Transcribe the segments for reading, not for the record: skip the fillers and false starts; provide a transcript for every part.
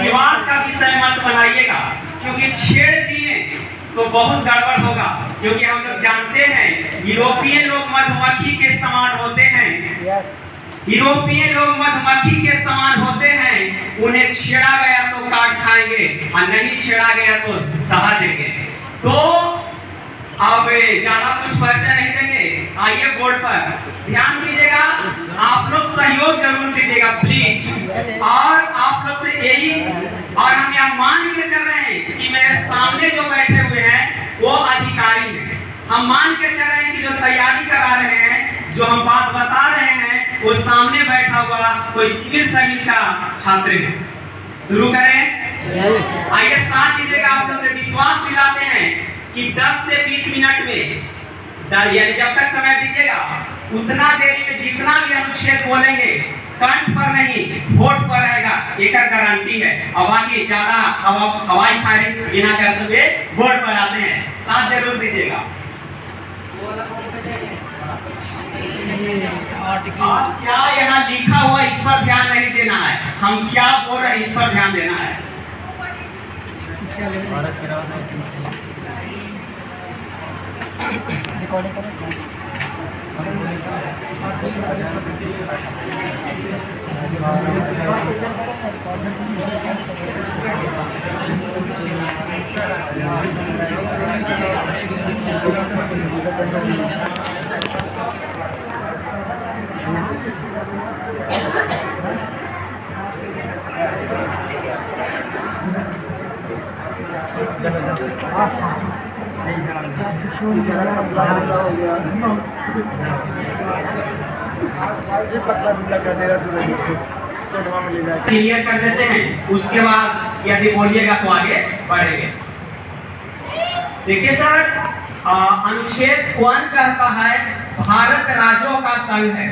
विवाद का विषय मत बनाइएगा, क्योंकि छेड़ दिए तो बहुत गड़बड़ होगा। क्योंकि हम लोग जानते हैं यूरोपीय लोग मधुमक्खी के समान होते हैं, यूरोपीय लोग मधुमक्खी के समान होते हैं। उन्हें छेड़ा गया तो काट खाएंगे और नहीं छेड़ा गया तो सहा देंगे। तो अब ज्यादा कुछ परिचय नहीं देंगे, आइए बोर्ड पर ध्यान दीजिएगा। आप लोग सहयोग जरूर दीजिएगा प्लीज। और आप लोग से यही, और हम यह मान के चल रहे हैं कि मेरे सामने जो बैठे हुए हैं वो अधिकारी हैं। हम मान के चल रहे हैं कि जो तैयारी करा रहे हैं, जो हम बात बता रहे हैं, वो सामने बैठा हुआ कोई सिविल सर्विस का छात्र है। शुरू करें, आइए साथ दीजिएगा। आप लोग से विश्वास दिलाते हैं कि 10 से 20 मिनट में, यानी जब तक समय दीजिएगा उतना देरी में जितना भी अनुच्छेद बोलेंगे कंठ पर नहीं होठ पर रहेगा, एक गारंटी है। अब आगे ज्यादा हवाई फायरिंग बिना करते हुए बोर्ड पर आते हैं, साथ जरूर दीजिएगा। क्या यहाँ लिखा हुआ इस पर ध्यान नहीं देना है, हम क्या बोल रहे हैं इस पर ध्यान देना है। क्लियर कर देते हैं, उसके बाद यदि बोलिएगा तो आगे बढ़ेंगे। देखिए सर, अनुच्छेद 1 कहता है भारत राज्यों का संघ है,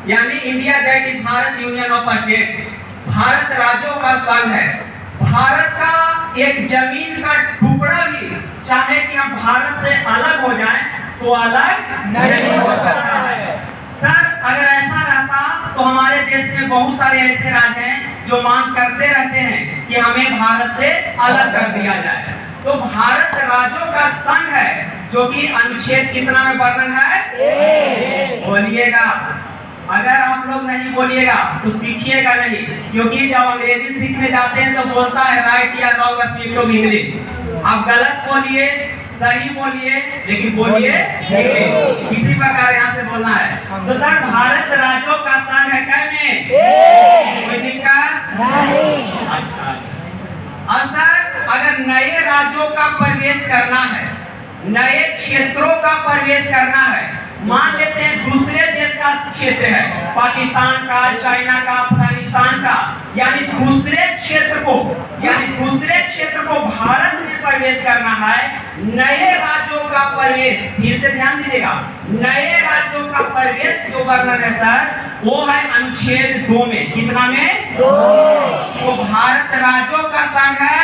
यानी India that is Bharat union of state. Bharat राज्यों का संघ है। भारत का एक जमीन का टुकड़ा भी चाहे कि हम भारत से अलग हो जाएं तो अलग नहीं हो सकता है। सर अगर ऐसा रहता तो हमारे देश में बहुत सारे ऐसे राज्य हैं जो मांग करते रहते हैं कि हमें भारत से अलग कर दिया जाए। तो भारत राज्यों का संघ है, जो कि अनुच्छेद कितना में वर्णन है, बोलिएगा। अगर आप लोग नहीं बोलिएगा तो सीखिएगा नहीं, क्योंकि जब अंग्रेजी सीखने जाते हैं तो बोलता है राइट या रॉन्ग स्पीक ऑफ इंग्लिश। आप गलत बोलिए, सही बोलिए, लेकिन बोलिए इंग्लिश। इसी प्रकार यहाँ से बोलना है। तो सर भारत राज्यों का संघ है क्या में? कोई दिक्कत नहीं। अच्छा अच्छा। अब सर अगर नए राज्यों का प्रवेश करना है, नए क्षेत्रों का प्रवेश करना है, मान लेते हैं दूसरे देश का क्षेत्र है, पाकिस्तान का, चाइना का, अफगानिस्तान का, यानी दूसरे क्षेत्र को, यानी दूसरे क्षेत्र को भारत में प्रवेश करना है। नए राज्यों का प्रवेश, फिर से ध्यान दीजिएगा, नए राज्यों का प्रवेश जो वर्णन है सर वो है अनुच्छेद 2 में। कितना में? 2। तो भारत राज्यों का संघ है,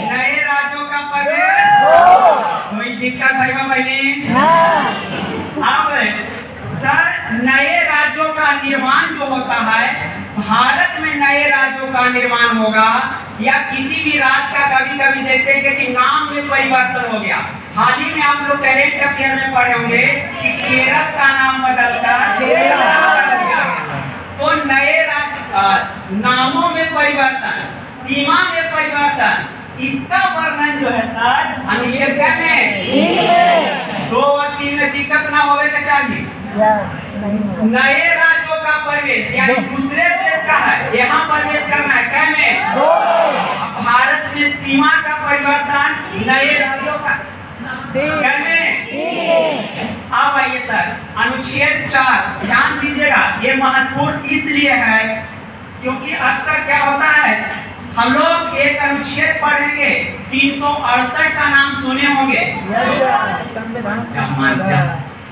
नए राज्यों का प्रवेश 2। कोई दिक्कत भाई बहनी? अब सर नए राज्यों का निर्माण जो होता है, भारत में नए राज्यों का निर्माण होगा या किसी भी राज्य का, कभी कभी देखते हैं कि नाम में परिवर्तन हो गया। हाल ही में आप लोग करेंट अफेयर में पढ़े होंगे कि केरल का नाम बदलकर केरला कर दिया गया। तो नए राज्य नामों में परिवर्तन, सीमा में परिवर्तन, इसका वर्णन जो है सर अनुच्छेद में 2 और 3 में दिक्कत ना होवे का चाहिए। नए राज्यों का प्रवेश यानी दूसरे देश का है, यहाँ प्रवेश करना है क्या में? भारत में सीमा का परिवर्तन, नए राज्यों का क्या में? अब आइए सर अनुच्छेद 4, ध्यान दीजिएगा, ये महत्वपूर्ण इसलिए है क्योंकि अक्सर क्या होता है, हम लोग एक अनुच्छेद पढ़ेंगे, 368 का नाम सुने होंगे।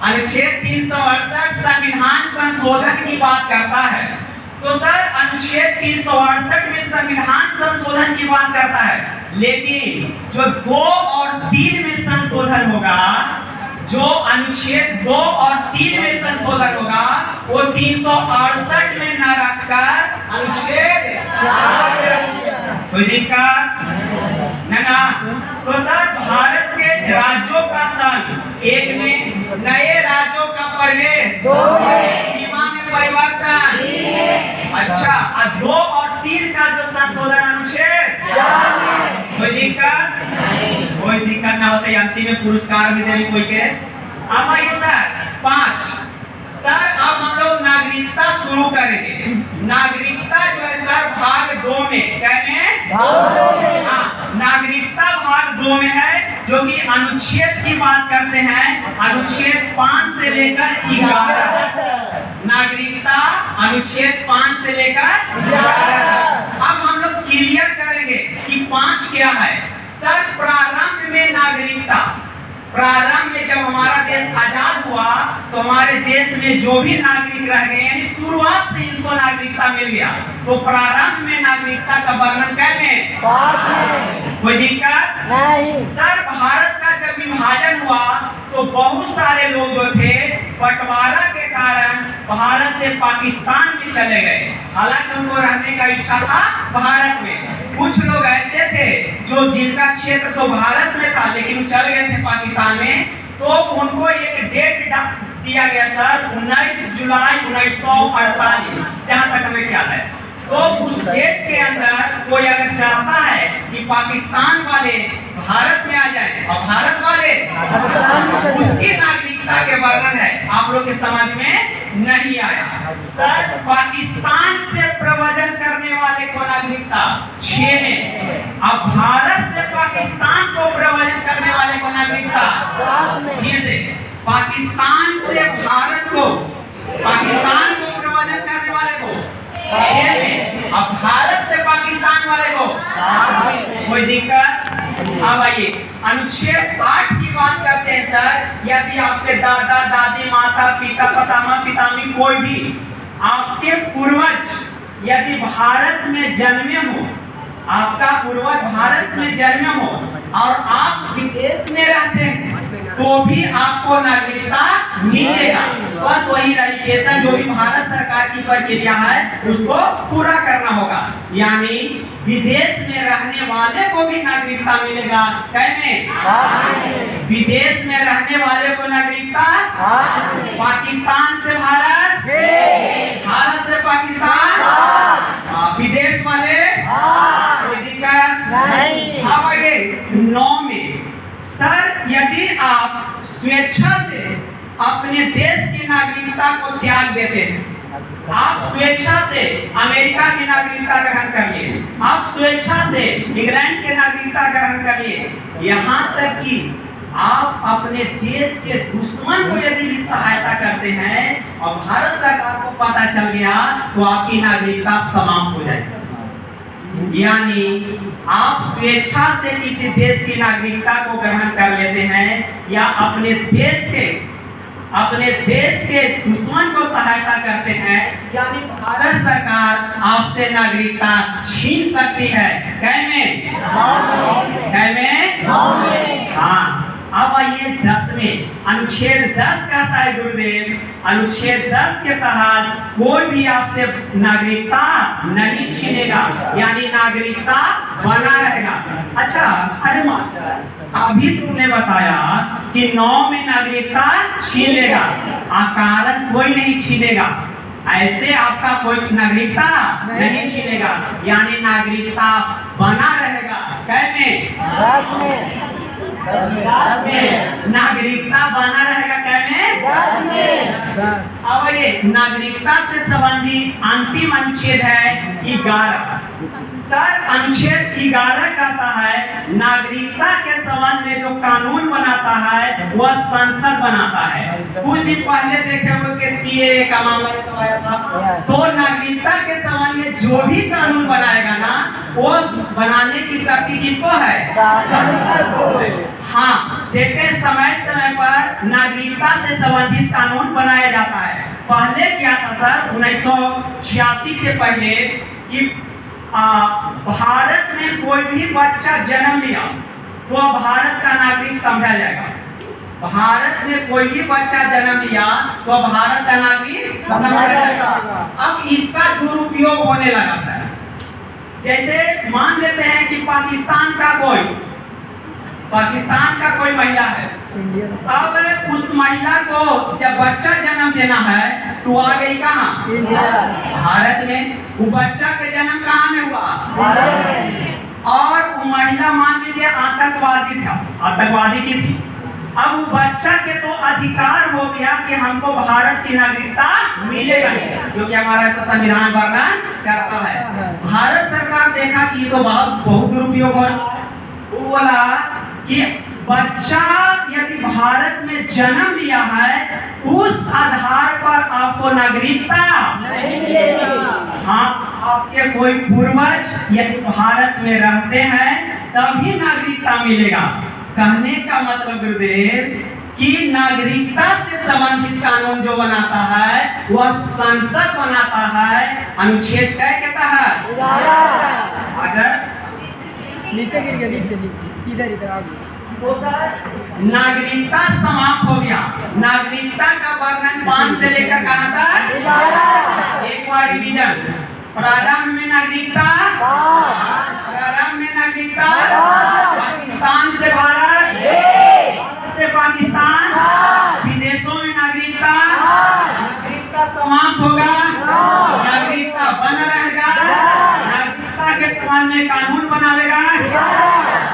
अनुच्छेद 368 संविधान संशोधन की बात करता है। तो सर अनुच्छेद 368 में संविधान संशोधन की बात करता है, लेकिन जो 2 और 3 में संशोधन होगा, जो अनुच्छेद 2 और 3 में संशोधन होगा वो 368 में न रखकर अनुच्छेद 4 कोई दिक्कत ना। तो सर भारत के राज्यों का संघ, एक में नए राज्यों का प्रवेश, सीमा में परिवर्तन, अच्छा, और 2 और 3 का जो संशोधन अनुच्छेद, कोई दिक्कत, कोई दिक्कत ना होते अंतिम में पुरस्कार भी देने कोई के। अब आइए सर 5। सर अब हम लोग नागरिकता शुरू करेंगे। नागरिकता जो है सर भाग 2 में, क्या में? हाँ, नागरिकता भाग 2 में है, जो कि अनुच्छेद की बात करते हैं, अनुच्छेद 5 से लेकर 11। नागरिकता अनुच्छेद 5 से लेकर 11। अब हम लोग क्लियर करेंगे कि 5 क्या है। सर प्रारंभ में नागरिकता, प्रारंभ में जब हमारा देश आजाद हुआ तो हमारे देश में जो भी नागरिक रह गए, यानी शुरुआत से इनको नागरिकता मिल गया, तो प्रारंभ में नागरिकता का वर्णन कैसे? कोई दिक्कत नहीं। सर भारत का जब विभाजन हुआ तो बहुत सारे लोग जो थे बंटवारा के कारण भारत से पाकिस्तान में चले गए। हालांकि उनको रहने का इच्छा था भारत में। कुछ लोग ऐसे थे जो जिनका क्षेत्र तो भारत में था लेकिन वो चले गए थे पाकिस्तान में, तो उनको एक डेट दिया गया सर 19 जुलाई 1948, जहां तक हमें ख्याल है। तो उस डेट के अंदर कोई अगर चाहता है कि पाकिस्तान वाले भारत में आ जाए और भारत वाले उसकी नागरिकता के वर्णन है, आप लोग के समझ में नहीं आया। सर पाकिस्तान से प्रव्रजन करने वाले को नागरिकता 6 में, अब भारत से पाकिस्तान को प्रव्रजन करने वाले को नागरिकता, फिर से पाकिस्तान से भारत को, पाकिस्तान को प्रव्रजन करने वाले को 6 में, अब भारत से पाकिस्तान वाले को, कोई दिक्कत। अब आइए अनुच्छेद 8 की बात करते हैं सर। यदि आपके दादा दादी माता पिता पितामह पितामही कोई भी आपके पूर्वज यदि भारत में जन्मे हो, आपका पूर्वज भारत में जन्मे हो और आप विदेश में रहते हैं तो भी आपको नागरिकता मिलेगा। बस वही रजिस्ट्रेशन जो भी भारत सरकार की प्रक्रिया है उसको पूरा करना होगा, यानी विदेश में रहने वाले को भी नागरिकता मिलेगा। कैसे? विदेश में रहने वाले को नागरिकता, पाकिस्तान से भारत, भारत से पाकिस्तान, विदेश वाले कोई दिक्कत नहीं। अब आइए 9 में सर यदि आप स्वेच्छा से अपने देश की नागरिकता को त्याग देते हैं, आप स्वेच्छा से अमेरिका की नागरिकता ग्रहण कर लिए, आप स्वेच्छा से इंग्लैंड की नागरिकता ग्रहण कर लिए, यहाँ तक कि आप अपने देश के दुश्मन को यदि भी सहायता करते हैं और भारत सरकार को पता चल गया तो आपकी नागरिकता समाप्त हो जाएगी। यानी आप स्वेच्छा से किसी देश की नागरिकता को ग्रहण कर लेते हैं या अपने देश के दुश्मन को सहायता करते हैं, यानी भारत सरकार आपसे नागरिकता छीन सकती है। कैसे? हाँ। अब आइए 10 में, अनुच्छेद 10 कहता है गुरुदेव, अनुच्छेद 10 के तहत कोई भी आपसे नागरिकता नहीं छीनेगा, यानी नागरिकता बना रहेगा। अच्छा, अरे मास्टर अभी तुमने बताया कि 9 में नागरिकता छीन लेगा, कारण कोई नहीं छीनेगा, ऐसे आपका कोई नागरिकता नहीं छीनेगा, यानी नागरिकता बना रहेगा। कैसे? नागरिकता बना रहेगा। अब ये नागरिकता से संबंधित अंतिम अनुच्छेद है 11। सर अनुच्छेद 11 कहता है नागरिकता के संबंध में जो कानून बनाता है वह संसद बनाता है। कुछ दिन पहले देखे हुए कि सीएए का मामला आया था, तो नागरिकता के संबंध में जो भी कानून बनाएगा ना वो बनाने की शक्ति किसको है? संसद को है। हाँ, देखते हैं समय समय पर नागरिकता से संबंधित कानून बनाया जाता है। पहले क्या था सर 1986 से पहले कि भारत में कोई भी बच्चा जन्म लिया तो भारत का नागरिक समझा जाएगा। भारत में कोई भी बच्चा जन्म लिया तो भारत का नागरिक समझा जाएगा। अब इसका दुरुपयोग होने लगा सर। जैसे मान लेते हैं कि पाकिस्तान का कोई महिला है, अब उस महिला को जब बच्चा जन्म देना है तो आ गई कहाँ? भारत में। वो बच्चा के जन्म कहाँ में हुआ? और वो महिला मान लीजिए आतंकवादी की थी। अब वो बच्चा के तो अधिकार हो गया कि हमको भारत की नागरिकता मिलेगा, क्योंकि हमारा ऐसा संविधान वर्णन करता है। भारत सरकार देखा कि ये तो बहुत दुरुपयोग हो रहा है। वो बोला कि बच्चा यदि भारत में जन्म लिया है उस आधार पर आपको नागरिकता नहीं मिलेगी। हाँ, आपके कोई पूर्वज यदि भारत में रहते हैं तभी नागरिकता मिलेगा। कहने का मतलब गुरुदेव कि नागरिकता से संबंधित कानून जो बनाता है वह संसद बनाता है। अनुच्छेद क्या कहता है? अगर नीचे गिर गया, नीचे इधर आगे तो सर नागरिकता समाप्त हो गया। नागरिकता का वर्णन 5 से लेकर कहाँ तक? एक बार रिवीजन। प्रारंभ में नागरिकता, पाकिस्तान से भारत, भारत से पाकिस्तान, विदेशों में नागरिकता समाप्त होगा, नागरिकता बना रहेगा, नागरिकता के संबंध में कानून बनावेगा,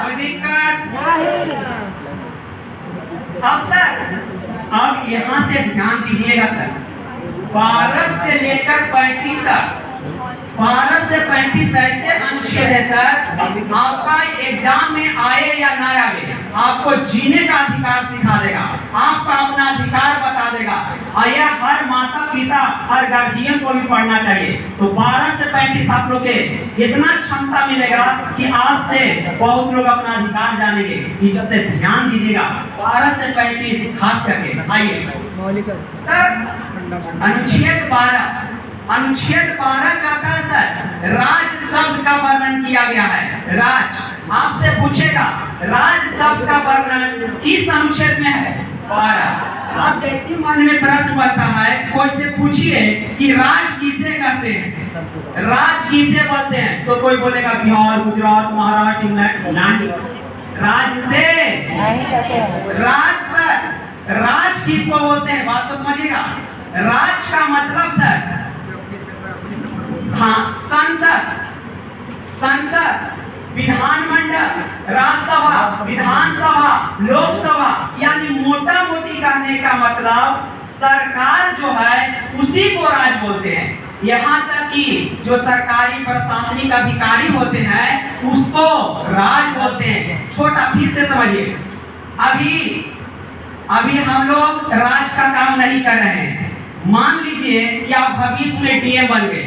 कोई दिक्कत? अब सर अब यहाँ से ध्यान दीजिएगा सर, 12 से लेकर 35 तक, 12 से 35 ऐसे अनुच्छेद है सर, आपका एग्जाम में आए या ना आए आपको जीने का अधिकार सिखा देगा, आपका अपना अधिकार बता देगा। और यह हर माता पिता, हर गार्जियन को भी पढ़ना चाहिए। तो 12 से 35 आप लोग के इतना क्षमता मिलेगा कि आज से बहुत लोग अपना अधिकार जानेंगे। इस चलते ध्यान दीजिएगा, 12 से 35 खास करके। आइए सर, अनुच्छेद 12 कहता है सर, राज शब्द का वर्णन किया गया है। राज आपसे पूछेगा राज शब्द का वर्णन किस अनुच्छेद में है? 12। आप जैसी मन में प्रश्न बनता है, कोई से पूछिए कि राज किसे कहते हैं, राज किसे बोलते हैं, तो कोई बोलेगा बिहार, गुजरात, महाराष्ट्र, इंग्लैंड। नहीं, राज से राज सर, राज किसको बोलते हैं बात तो समझिएगा। राज का मतलब सर, हाँ, संसद, विधानमंडल, राज्यसभा, विधानसभा, लोकसभा, यानी मोटा मोटी कहने का मतलब सरकार जो है उसी को राज बोलते हैं। यहाँ तक कि जो सरकारी प्रशासनिक अधिकारी होते हैं उसको राज बोलते हैं। छोटा फिर से समझिए, अभी हम लोग राज का काम नहीं कर रहे हैं। मान लीजिए कि आप भविष्य में डीएम बन गए,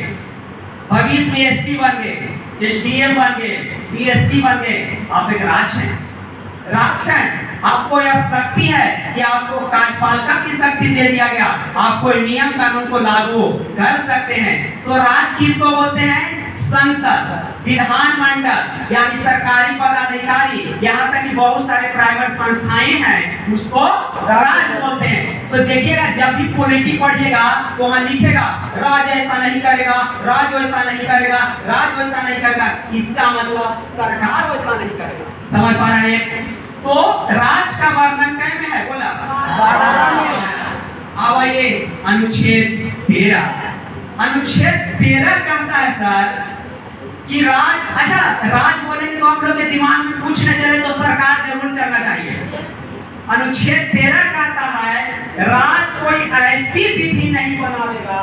भविष्य में एसपी बन गए, एसडीएम बन गए, डीएसपी बन गए, आप एक राज हैं। आपको यह शक्ति है कि आपको कार्यपालिका की शक्ति दे दिया गया, आप कोई नियम कानून को लागू कर सकते हैं। तो राज किसको बोलते हैं? संसद, विधानमंडल, यानी सरकारी पदाधिकारी, यहाँ तक कि बहुत सारे प्राइवेट संस्थाएं हैं उसको राज बोलते हैं। तो देखिएगा जब भी पॉलिटी पढ़िएगा तो वहाँ लिखेगा राज ऐसा नहीं करेगा, राज वैसा नहीं करेगा, राज वैसा नहीं करेगा, इसका मतलब सरकार वैसा नहीं करेगा। समझ पा रहे हैं? तो राज का वर्णन कै में है? बोला 12 में। अब आइए अनुच्छेद 13। अनुच्छेद 13 कहता है सर कि राज, अच्छा राज बोलेंगे तो आप लोग के दिमाग में कुछ न चले तो सरकार जरूर चलना चाहिए। अनुच्छेद 13 कहता है राज कोई ऐसी विधि नहीं बनावेगा,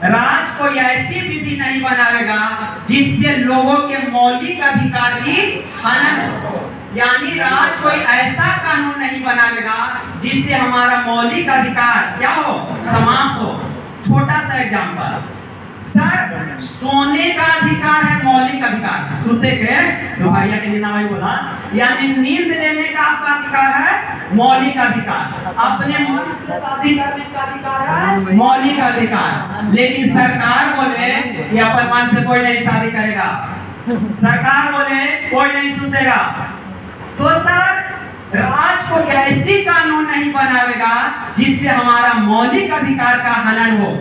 राज कोई ऐसी विधि नहीं बनावेगा जिससे लोगों के मौलिक अधिकार की हनन हो। यानी राज कोई ऐसा कानून नहीं बनावेगा जिससे हमारा मौलिक अधिकार क्या हो? समाप्त हो। छोटा सा एग्जांपल सर, सोने का अधिकार है मौलिक अधिकार, सुते के दोहरिया के दिन भाई बोला, यानी नींद लेने का आपका अधिकार है मौलिक अधिकार, अपने मन से शादी करने का अधिकार है मौलिक अधिकार। लेकिन सरकार बोले कि अपन मन से कोई नहीं शादी करेगा, सरकार बोले कोई नहीं सुतेगा। तो सर राज को ऐसी कानून नहीं बनावेगा जिससे हमारा मौलिक अधिकार का हनन हो।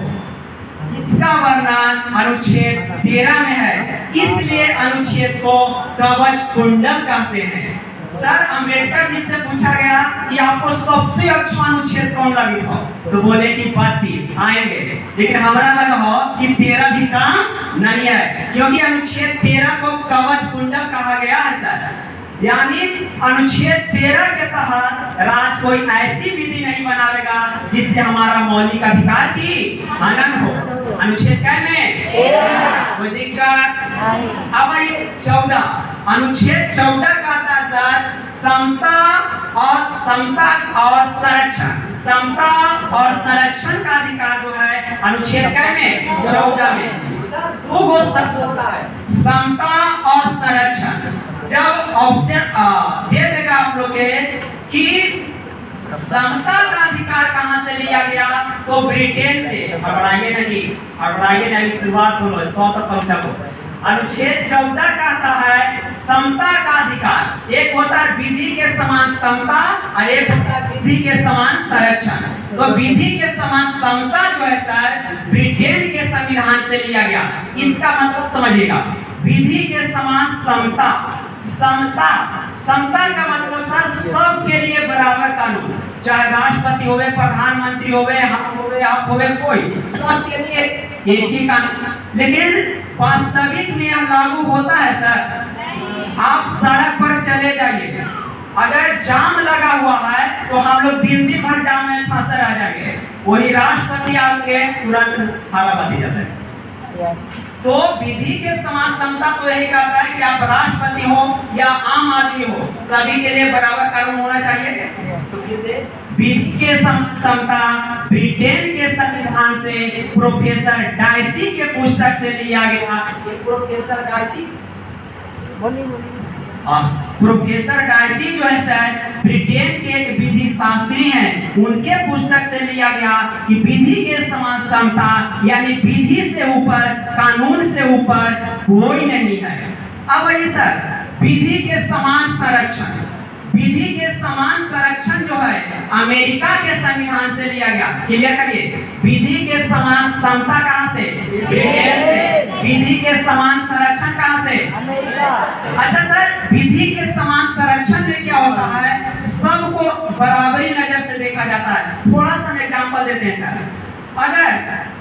इसका वर्णन अनुच्छेद 13 में है, इसलिए अनुच्छेद को कवच कुंडल कहते हैं। सर अम्बेडकर जी से पूछा गया कि आपको सबसे अच्छा अनुच्छेद कौन लगी हो, तो बोले कि 32 आएंगे, लेकिन हमारा लगा हो कि 13 भी काम नहीं है, क्योंकि अनुच्छेद 13 को कवच कुंडल कहा गया है सर। यानी अनुच्छेद 13 के तहत राज कोई ऐसी विधि नहीं बनावेगा जिससे हमारा मौलिक अधिकार की हनन हो। अनुच्छेद क्या में 13 कोई दिक्कत। अब आइए 14, अनुच्छेद 14 कहता है सर समता और समता और संरक्षण का अधिकार जो है अनुच्छेद क्या में 14 में वो शब्द होता है समता और संरक्षण। जब ऑप्शन दे देगा आप लोग के कि समता का अधिकार कहां से लिया गया, तो ब्रिटेन से। हड़बड़ाएंगे नहीं, शुरुआत बोलो 100 तक पहुंचो। अनुच्छेद 14 कहता है समता का अधिकार, एक होता है विधि के समान समता और एक होता है विधि के समान संरक्षण। तो विधि के समान समता जो है सर ब्रिटेन के संविधान से लिया गया। इसका मतलब समझिएगा, विधि के समान समता का मतलब सर सबके लिए बराबर कानून, चाहे राष्ट्रपति होवे, प्रधानमंत्री होवे, हम होवे, आप होवे, कोई सबके लिए एक ही कानून। लेकिन वास्तविक में यह लागू होता है सर। आप सड़क पर चले जाइए, अगर जाम लगा हुआ है तो हम लोग दिन भर जाम में फंसे रह जाएंगे, वही राष्ट्रपति आएंगे तुरंत हरा बत्ती जाता है। तो विधि के समान समता तो यही कहता है कि आप राष्ट्रपति हो या आम आदमी हो, सभी के लिए बराबर कानून होना चाहिए। तो फिर से विधि के समता ब्रिटेन के संविधान से प्रोफेसर डाइसी के पुस्तक से लिया गया। प्रोफेसर डाइसी जो है सर ब्रिटेन के एक विधि शास्त्री हैं, उनके पुस्तक से लिया गया कि विधि के समान समता यानी विधि से ऊपर, कानून से ऊपर कोई नहीं है। अब ये सर विधि के समान संरक्षण, विधि के समान संरक्षण जो है अमेरिका के संविधान से लिया गया। क्लियर करिए, विधि के समान समता कहां से? ब्रिटेन से। विधि के समान संरक्षण कहां से? अमेरिका। अच्छा सर, विधि के समान संरक्षण में क्या होता है, सबको बराबरी नजर से देखा जाता है। थोड़ा सा एग्जांपल देते हैं सर। अगर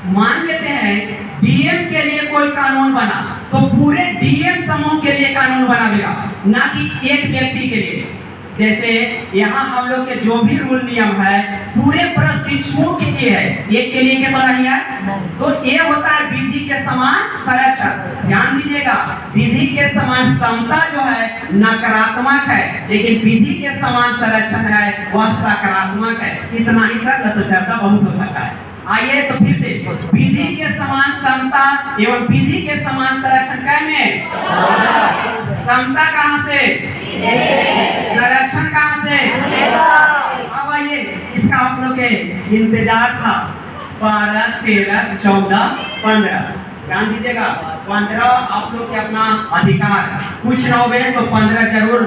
मान लेते हैं डीएम के लिए कोई कानून बना तो पूरे डीएम समूह के लिए कानून बनाएगा, ना कि एक व्यक्ति के लिए। जैसे यहाँ हम लोग के जो भी रूल नियम है पूरे प्रशिक्षुओं के लिए है, एक के लिए के तो नहीं है। तो ये होता है विधि के समान संरक्षण। ध्यान दीजिएगा, विधि के समान समता जो है नकारात्मक है, लेकिन विधि के समान संरक्षण है वह सकारात्मक है। इतना ही सर, तो चर्चा बहुत हो सकता है। आइए तो फिर से विधि के समान समता एवं विधि के समान संरक्षण क्या में? समता कहां से? संरक्षण कहां से? अब आइए, इसका आप लोग के इंतजार था 12, 13, 14, 15। ध्यान दीजिएगा, 15 आप लोग के अपना अधिकार, कुछ ना हो तो 15 जरूर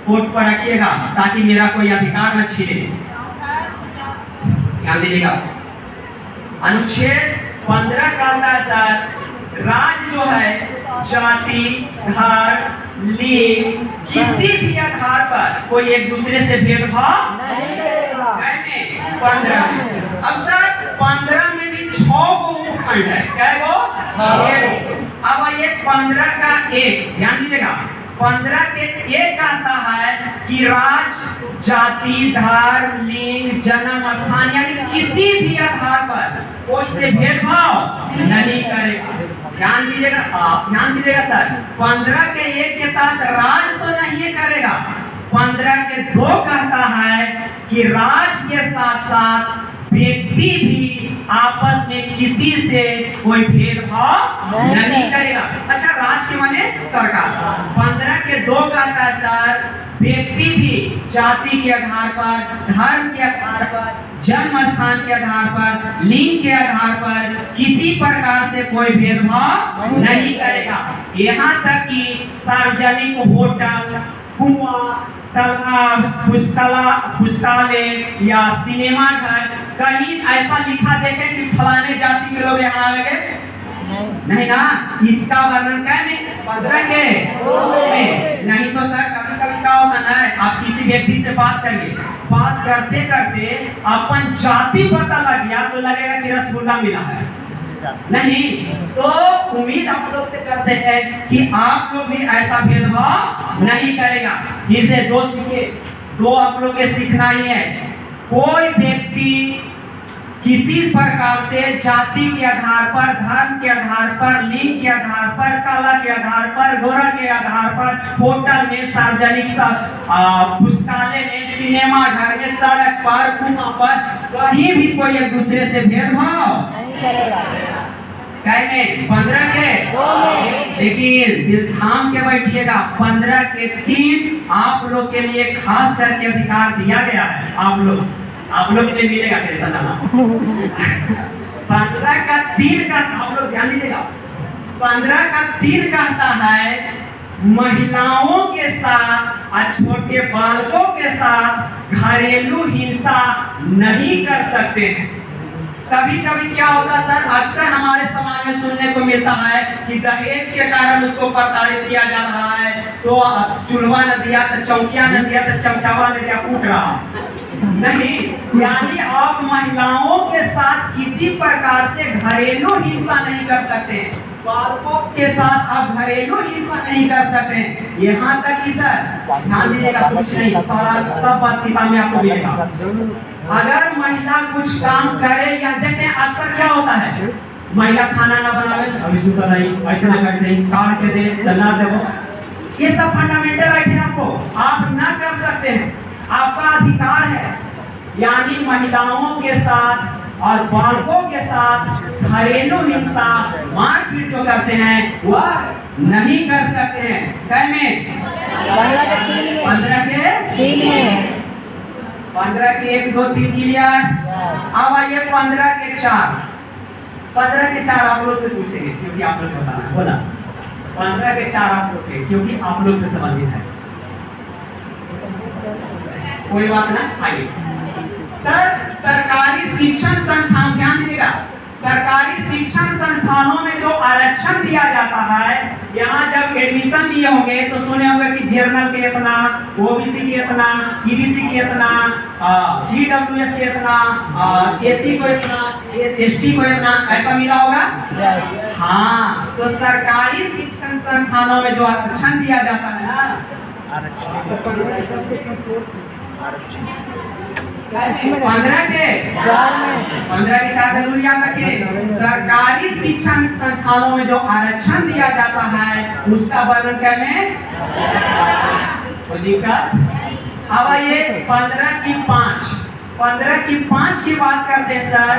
कोर्ट पर रखिएगा ताकि मेरा कोई अधिकार न छीने। ध्यान दीजिएगा, अनुच्छेद 15 कहता है सर राज्य जो है जाति, धर्म, लिंग किसी भी आधार पर कोई एक दूसरे से भेदभाव नहीं करेगा। 15 में। अब सर 15 में भी 6 गो उपखंड है, क्या गो? 6। अब ये 15 का 1, ध्यान दीजिएगा, 15 के 1 कहता है कि राज्य, जाति, धर्म, लिंग, जन्म स्थान यानी किसी भी आधार पर कोई से भेदभाव नहीं करेगा। ध्यान दीजिएगा सर, 15 के 1 के तहत राज्य तो नहीं करेगा। 15 के 2 कहता है कि राज्य के साथ साथ व्यक्ति भी आपस में किसी से कोई भेदभाव नहीं करेगा। अच्छा, राज्य के माने सरकार। 15 के 2 कहता है सर व्यक्ति भी जाति के आधार पर, धर्म के आधार पर, जन्म स्थान के आधार पर, लिंग के आधार पर किसी प्रकार से कोई भेदभाव नहीं करेगा। यहाँ तक कि सार्वजनिक होटल, कुआं, तालाब, पुस्तकालय या सिनेमा घर कहीं ऐसा लिखा देखे कि फलाने जाति के लोग यहाँ आवेंगे? नहीं ना। इसका वर्णन क्या है? 15 के में। नहीं तो सर कभी कभी क्या होता ना, आप किसी व्यक्ति से बात करिए, बात करते करते अपन जाति पता लग गया तो लगेगा कि रसगुल्ला मिला है। नहीं तो उम्मीद आप लोग से करते हैं कि आप लोग भी ऐसा भेदभाव नहीं करेगा। फिर से दोस्त के दो आप लोग के सीखना ही है, कोई व्यक्ति किसी प्रकार से जाति के आधार पर, धर्म के आधार पर, लिंग के आधार पर, कला के आधार पर, गोरा के आधार पर, होटल में, सार्वजनिक पुस्तकालय में, सिनेमा घर में, सड़क पर, कुआं पर, कहीं भी कोई एक दूसरे से भेदभाव नहीं करेगा। 15 के, लेकिन दिल थाम के बैठिएगा, 15 के 3 आप लोग के लिए खास करके अधिकार दिया गया है। आप लोग इन्हें मिलेगा कैसा जाना। 15 का 3 का आप लोग ध्यान दीजिएगा, 15 का 3 कहता है महिलाओं के साथ और छोटे बालकों के साथ घरेलू हिंसा नहीं कर सकते हैं। कभी कभी क्या होता है सर, अक्सर हमारे समाज में सुनने को मिलता है कि दहेज के कारण उसको प्रताड़ित किया जा रहा है, तो चूल्हा न दिया तो चौकिया न दिया तो चमचावा न दिया, कूट रहा नहीं। यानी आप महिलाओं के साथ किसी प्रकार से घरेलू हिंसा नहीं कर सकते, बालकों के साथ आप घरेलू हिंसा नहीं कर सकते। यहाँ तक कि सर ध्यान दीजिएगा, कुछ नहीं, सारा सब बात किताब में आपको मिलेगा। अगर महिला कुछ काम करे या देखते हैं अक्सर क्या होता है, महिला खाना ना बनावे, अभी सुखा नहीं, ऐसा ना कर दे, काट के दे, ना दे, ये सब फंडामेंटल राइट है, आपको आप ना कर सकते हैं, आपका अधिकार है। यानी महिलाओं के साथ और बालकों के साथ घरेलू हिंसा, मारपीट जो करते हैं वह नहीं कर सकते हैं। कै में? 15 के 1 2 3 क्लियर। अब आइए 15 के 4। 15 के 4 आप लोग से पूछेंगे क्योंकि आप लोग बताना है, बोला 15 के 4 आप लोग के, क्योंकि आप लोग से संबंधित है। कोई बात ना। आइए सर, सरकारी शिक्षण संस्थान, ध्यान दीजिएगा, सरकारी शिक्षण संस्थानों में जो आरक्षण दिया जाता है, यहाँ जब एडमिशन लिए होंगे तो सुने होंगे कि जनरल के इतना, ओबीसी के इतना, ईबीसी के इतना, ईडब्ल्यूएस के इतना, एससी को इतना, एसटी को इतना, ऐसा मिला होगा। हाँ, तो सरकारी शिक्षण संस्थानों में जो आरक्षण दिया जाता है ना, 15 के 4 जरूर याद रखिए। सरकारी शिक्षण संस्थानों में जो आरक्षण दिया जाता है उसका वर्णन करने कोई दिक्कत। अब आइए 15 की 5 की बात करते हैं सर।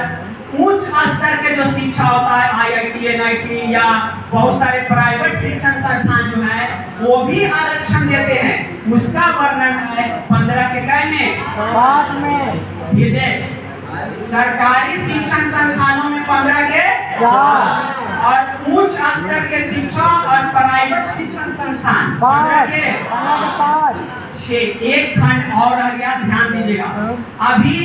उच्च स्तर के जो शिक्षा होता है, IIT, NIT या बहुत सारे प्राइवेट शिक्षण संस्थान जो है वो भी आरक्षण देते हैं, उसका वर्णन है 15 के कै में? 5 में। फिर से सरकारी शिक्षण संस्थानों में 15 के 4 और उच्च स्तर के शिक्षा और प्राइवेट शिक्षण संस्थान 15 के 6। एक खंड और रह गया, ध्यान दीजिएगा। अभी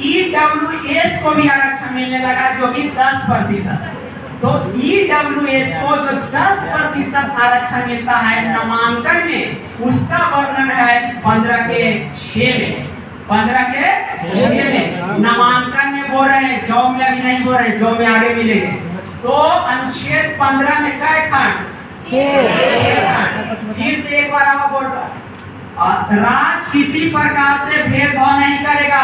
EWS को भी आरक्षण मिलने लगा जो कि 10%। तो EWS को जो 10% आरक्षण मिलता है नामांकन में, उसका वर्णन है 15 के 6 में। 15 के 6 में नामांकन में बोल रहे हैं, जॉब में अभी नहीं बोल रहे, जॉब में आगे मिलेंगे। तो अनुच्छेद 15 में कै खंड? 6 खंड। फिर से एक बार आप बोल रहे, राज्य किसी प्रकार से भेदभाव नहीं करेगा।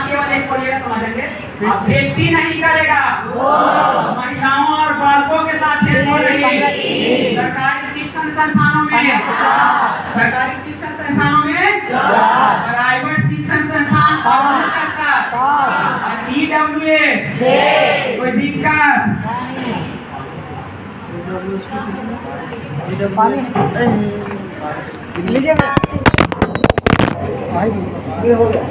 केवल एक बोलिएगा, समझेंगे, व्यक्ति नहीं करेगा, महिलाओं और बालकों के साथ भेदभाव नहीं। सरकारी शिक्षण संस्थानों में, सरकारी शिक्षण संस्थानों में, प्राइवेट शिक्षण संस्थान और उच्च स्तर और EWS कोई दिक्कत? ये हो गया।